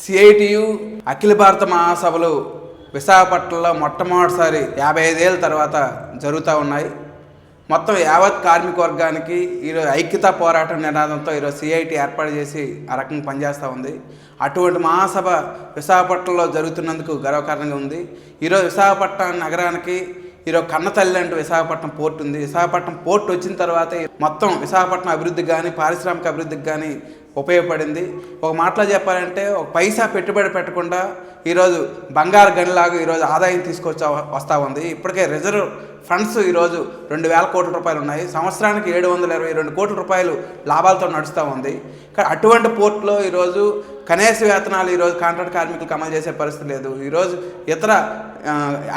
CITU అఖిల భారత మహాసభలు విశాఖపట్నంలో మొట్టమొదటిసారి 55 ఏళ్ళ తర్వాత జరుగుతూ ఉన్నాయి. మొత్తం యావత్ కార్మిక వర్గానికి ఈరోజు ఐక్యతా పోరాటం నినాదంతో ఈరోజు సిఐటి ఏర్పాటు చేసి ఆ రకంగా పనిచేస్తూ ఉంది. అటువంటి మహాసభ విశాఖపట్నంలో జరుగుతున్నందుకు గర్వకారణంగా ఉంది. ఈరోజు విశాఖపట్నం నగరానికి ఈరోజు కన్నతల్లి అంటూ విశాఖపట్నం పోర్ట్ ఉంది. విశాఖపట్నం పోర్ట్ వచ్చిన తర్వాత మొత్తం విశాఖపట్నం అభివృద్ధికి కానీ పారిశ్రామిక అభివృద్ధికి కానీ ఉపయోగపడింది. ఒక మాటలో చెప్పాలంటే ఒక పైసా పెట్టుబడి పెట్టకుండా ఈరోజు బంగారు గనిలాగా ఈరోజు ఆదాయం వస్తూ ఉంది. ఇప్పటికే రిజర్వ్ ఫండ్స్ ఈరోజు 2,000 కోట్ల రూపాయలు ఉన్నాయి. సంవత్సరానికి 722 కోట్ల రూపాయలు లాభాలతో నడుస్తూ ఉంది. కానీ అటువంటి పోర్టులో ఈరోజు కనీస వేతనాలు ఈరోజు కాంట్రాక్ట్ కార్మికులకు అమలు చేసే పరిస్థితి లేదు. ఈరోజు ఇతర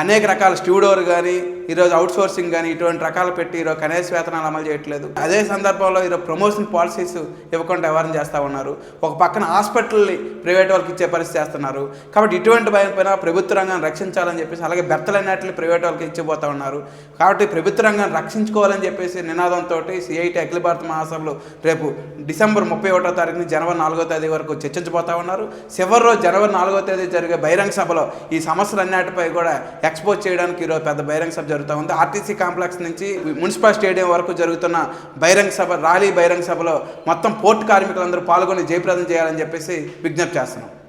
అనేక రకాల స్టూడోర్ కానీ ఈరోజు అవుట్సోర్సింగ్ కానీ ఇటువంటి రకాలు పెట్టి ఈరోజు కనీస వేతనాలు అమలు చేయట్లేదు. అదే సందర్భంలో ఈరోజు ప్రమోషన్ పాలసీస్ ఇవ్వకుండా వ్యవహారం చేస్తూ ఉన్నారు. ఒక పక్కన హాస్పిటల్ని ప్రైవేట్ వాళ్ళకి ఇచ్చే పరిస్థితి చేస్తున్నారు. కాబట్టి ఇటువంటి భయం పైన ప్రభుత్వ రంగాన్ని రక్షించాలని చెప్పేసి అలాగే బెర్తలన్నిటిని ప్రైవేట్ వాళ్ళకి ఇచ్చిపోతూ ఉన్నారు. కాబట్టి ప్రభుత్వ రంగాన్ని రక్షించుకోవాలని చెప్పేసి నినాదంతో సిఐటి అఖిల భారత మహాసభలు రేపు డిసెంబర్ 31వ తారీఖుని జనవరి 4వ తేదీ వరకు చర్చించబోతూ ఉన్నారు. చివరి రోజు జనవరి 4వ తేదీ జరిగే బహిరంగ సభలో ఈ సమస్యలన్నిటిపై కూడా ఎక్స్పోజ్ చేయడానికి ఈరోజు పెద్ద బహిరంగ సభ జరుగుతూ ఉంది. ఆర్టీసీ కాంప్లెక్స్ నుంచి మున్సిపల్ స్టేడియం వరకు జరుగుతున్న బహిరంగ సభ ర్యాలీ బహిరంగ సభలో మొత్తం పోర్టు కార్మికులందరూ పాల్గొని జయప్రదం చేయాలని చెప్పేసి విజ్ఞప్తి చేస్తున్నాం.